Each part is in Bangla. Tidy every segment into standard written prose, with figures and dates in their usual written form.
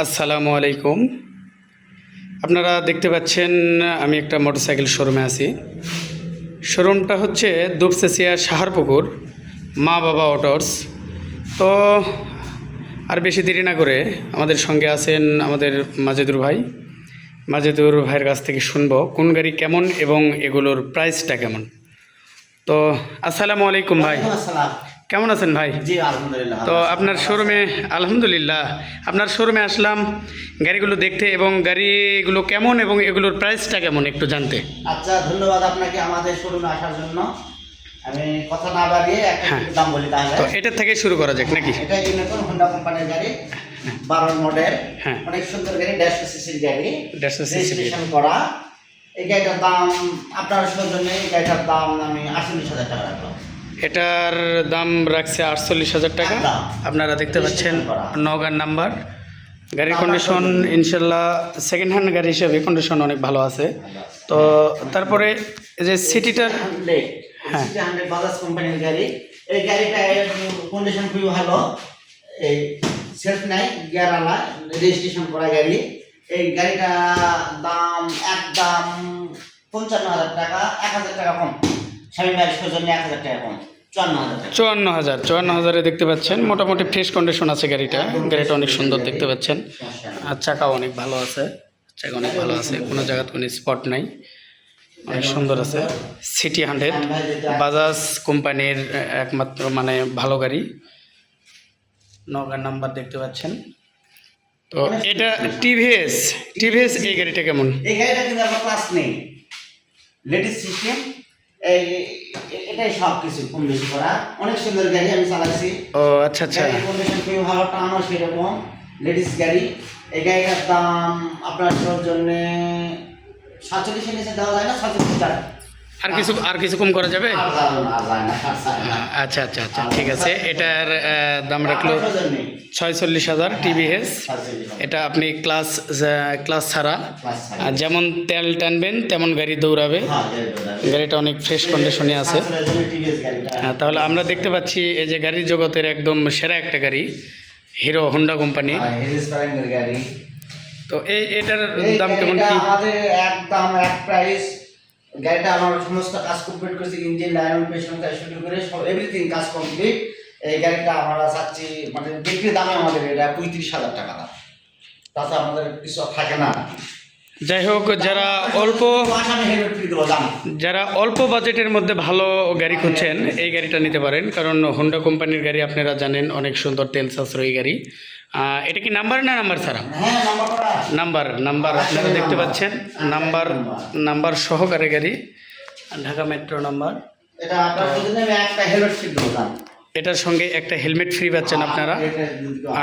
আসসালামু আলাইকুম। আপনারা দেখতে পাচ্ছেন আমি একটা মোটরসাইকেল শোরুমে আছি। শোরুমটা হচ্ছে দুপচাচিয়া সাহারপুকুর মা বাবা অটোস। তো আর বেশি দেরি না করে আমাদের সঙ্গে আছেন আমাদের মাজেদুর ভাই। মাজেদুর ভাইয়ের কাছ থেকে শুনবো কোন গাড়ি কেমন এবং এগুলোর প্রাইসটা কেমন। তো আসসালামু আলাইকুম ভাই, আসসালাম। কেমন আছেন ভাই? জি আলহামদুলিল্লাহ। তো আপনার শোরুমে আলহামদুলিল্লাহ, আপনার শোরুমে আসলাম গাড়িগুলো দেখতে এবং গাড়িগুলো কেমন এবং এগুলোর প্রাইসটা কেমন একটু জানতে। আচ্ছা, ধন্যবাদ আপনাকে আমাদের শোরুমে আসার জন্য। আমি কথা না বাড়িয়ে একটা হ্যাঁ। দাম বলি তাহলে। তো এটার থেকে শুরু করা যাক নাকি? এটা ইউনিকর্ন হোন্ডা কোম্পানির গাড়ি, 12 মডেল। হ্যাঁ। অনেক সুন্দর গাড়ি, 150 সিসির গাড়ি, 150 cc রেজিস্ট্রেশন করা। এই গাড়িটার দাম আপনার সৌজন্যে এই গাড়িটার দাম আমি 48,000 টাকা রাখলাম। এটার দাম রাখছে 48,000 টাকা। একদম। আপনারা দেখতে পাচ্ছেন নওগাঁর নাম্বার। গাড়ির নাম্বার কন্ডিশন কত? ইনশাল্লাহ সেকেন্ড হ্যান্ড গাড়ি হিসেবে কন্ডিশন অনেক ভালো আছে। তো তারপরে এই যে সিটিটার, হ্যাঁ। সিটি 100 বাজাজ কোম্পানির গাড়ি। এই গাড়িটা কন্ডিশন খুবই ভালো। এই সেলফ নাই, গিয়ারওয়ালা, রেজিস্ট্রেশন করা গাড়ি। এই গাড়িটা দাম একদম 55,000 টাকা, 1,000 টাকা কম। স্বামী ভাইয়ের সৌজন্যে 1,000 টাকা কম, 54,000 টাকা। 54,000 দেখতে পাচ্ছেন। মোটামুটি ফ্রেশ কন্ডিশন আছে গাড়িটা। গাড়িটা অনেক সুন্দর দেখতে পাচ্ছেন। আর চাকাও অনেক ভালো আছে, চাকা অনেক ভালো আছে, কোনো জায়গায় কোনো স্পট নাই, অনেক সুন্দর আছে। সিটি 100 বাজাজ কোম্পানির একমাত্র মানে ভালো গাড়ি, নওগাঁর নাম্বার দেখতে পাচ্ছেন। তো এটা টিভিএস এই গাড়িটা কেমন? এই গাড়িটা কিন্তু আমার ক্লাস নেই, লেডিস সিস্টেম। এই এটাই সব কিছু কম বেশি করা। অনেক সুন্দর গাড়ি, আমি চালাচ্ছি। ও আচ্ছা আচ্ছা। গাড়ির কন্ডিশন খুবই ভালো, টানও সেরকম, লেডিস গাড়ি। এই গাড়িটার দাম আপনার জন্য 47 নিচে দেওয়া যায় না, 47 টাকা। আর কিছু কম করা যাবে? আর যাবে না, আর যায় না, আর যায় না। আচ্ছা আচ্ছা আচ্ছা, ঠিক আছে। এটার দাম রাখলো আপনার সৌজন্যে 46,000 টিভিএস। 47,000 এটা আপনি ক্লাস ছাড়া ক্লাস ছাড়া। আর যেমন তেল টানবেন তেমন গাড়ি দৌড়াবে। হ্যাঁ, গাড়ি গাড়িটা অনেক ফ্রেশ কন্ডিশনে আছে। আসলে জন্য টিভিএস গাড়িটা। হ্যাঁ, তাহলে আমরা দেখতে পাচ্ছি এই যে গাড়ির জগতের একদম সেরা একটা গাড়ি, হিরো হোন্ডা কোম্পানি। হেরিস প্রাইমের গাড়ি। তো এটার এই দাম কেমন গাড়িটা কি? আমাদের একদম এক প্রাইস। গাড়িটা আমার সমস্ত কাজ কমপ্লিট করেছি, ইঞ্জিন লাইন পেছন থেকে শুরু করে সব এভরিথিং কাজ কমপ্লিট। এই গাড়িটা আমরা চাচ্ছি মানে বিক্রি দামে আমাদের এটা 35,000 টাকা দাম, তাতে আমাদের কিছু থাকে না। যাই হোক, যারা আমি হেলমেট ফ্রি দেবো, দাম যারা অল্প বাজেটের মধ্যে ভালো গাড়ি খুঁজছেন এই গাড়িটা নিতে পারেন, কারণ হোন্ডা কোম্পানির গাড়ি আপনারা জানেন অনেক সুন্দর তেল সাশ্রয়ী গাড়ি। এটা কি নাম্বার না নাম্বার ছাড়া? হ্যাঁ, নাম্বার করা। নাম্বার আপনারা দেখতে পাচ্ছেন, নাম্বার সহকারে গাড়ি, ঢাকা মেট্রো নাম্বার। এটা আপনার যদি আমি একটা হেলমেট ফ্রি দেবো, দাম এটার সঙ্গে একটা হেলমেট ফ্রি পাচ্ছেন আপনারা।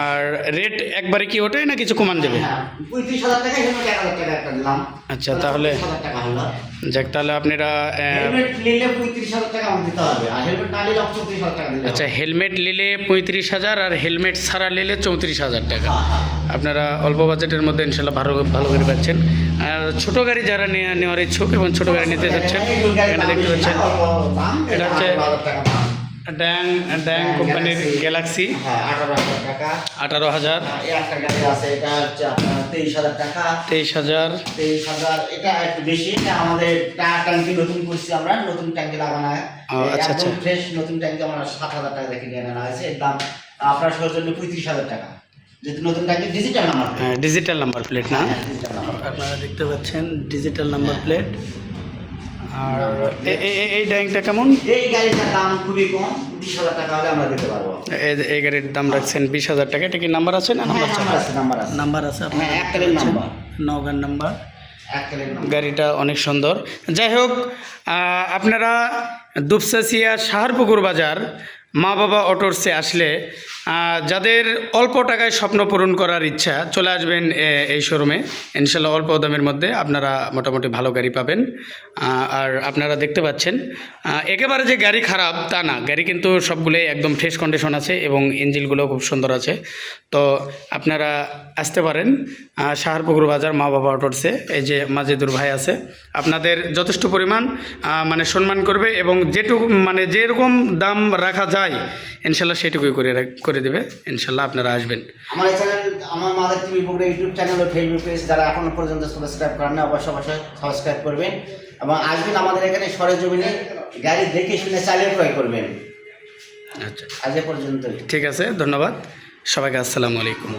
আর রেট একবারে কি ওটাই না কিছু কমান যাবে? হ্যাঁ, 35,000 টাকা হেলমেট, 1,000 টাকা একটা দিলাম। আচ্ছা, তাহলে 35,000 টাকা হলো। যাক, তাহলে আপনারা হেলমেট নিলে 35,000 টাকা আমার দিতে হবে, আর হেলমেট না নিলে 34,000 টাকা দিতে হবে। আচ্ছা, হেলমেট নিলে 35,000 আর হেলমেট ছাড়া নিলে 34,000 টাকা। আপনারা অল্প বাজেটের মধ্যে ইনশাল্লাহ ভালো গাড়ি পাচ্ছেন। আর ছোটো গাড়ি যারা নেওয়ার ইচ্ছুক এবং ছোটো গাড়ি নিতে যাচ্ছেন, এখানে দেখতে পাচ্ছেন এটা হচ্ছে ড্যাং কোম্পানির গ্যালাক্সি, 18,000। একটা গাড়ি আছে, এটা হচ্ছে আপনার 23,000 টাকা। 23,000। 23,000 এটা একটু বেশি। এটা আমাদের ট্যাঙ্কি নতুন করছি আমরা, নতুন ট্যাঙ্কি লাগানো হয়। আচ্ছা আচ্ছা। ফ্রেশ নতুন ট্যাঙ্কি আমরা 7,000 টাকা দেখে নিয়ে আনা হয়েছে। এর দাম আপনার সৌজন্য 35,000 টাকা। যেহেতু নতুন ট্যাঙ্কি ডিজিটাল নাম্বার, হ্যাঁ, ডিজিটাল নাম্বার প্লেট না? Digital number. আপনারা দেখতে পাচ্ছেন ডিজিটাল নাম্বার প্লেট। আর এই ড্যাংটা কেমন? এই গাড়িটার দাম খুবই কম, 20,000 টাকা হলে আমরা দিতে পারবো। এই গাড়ির দাম রাখছেন 20,000 টাকা। এটা কি নাম্বার আছে না নাম্বার ছাড়া? নাম্বার আছে। হ্যাঁ, এককালীন নাম্বার, নওগাঁর নাম্বার। এককালীন নাম্বার। গাড়িটা অনেক সুন্দর। যাই হোক, আপনারা দুপচাচিয়া সাহারপুকুর বাজার মা বাবা অটোসে আসলে যাদের অল্প টাকায় স্বপ্ন পূরণ করার ইচ্ছা, চলে আসবেন এই শোরুমে। ইনশাল্লাহ অল্প দামের মধ্যে আপনারা মোটামুটি ভালো গাড়ি পাবেন। আর আপনারা দেখতে পাচ্ছেন একেবারে যে গাড়ি খারাপ তা না, গাড়ি কিন্তু সবগুলোই একদম ফ্রেশ কন্ডিশন আছে এবং ইঞ্জিনগুলো খুব সুন্দর আছে। তো আপনারা আসতে পারেন সাহারপুকুর বাজার মা বাবা অটোসে। এই যে মাজেদুর ভাই আছে, আপনাদের যথেষ্ট পরিমাণ মানে সম্মান করবে এবং যেটুকু মানে যেরকম দাম রাখা যায় চাই ইনশাল্লাহ সেটুকুই করে দেবে। ইনশাল্লাহ আপনারা আসবেন। আমার এই চ্যানেল, আমার mother TV Bogura YouTube channel ও ফেসবুক পেজ যারা এখনো পর্যন্ত সাবস্ক্রাইব করেন না, অবশ্যই সাবস্ক্রাইব করবেন এবং আসবেন আমাদের এখানে সরেজমিনে গাড়ি দেখে শুনে চালিয়ে ক্রয় করবেন। আচ্ছা, আজ এ পর্যন্তই। ঠিক আছে, ধন্যবাদ সবাইকে। আসসালামু আলাইকুম।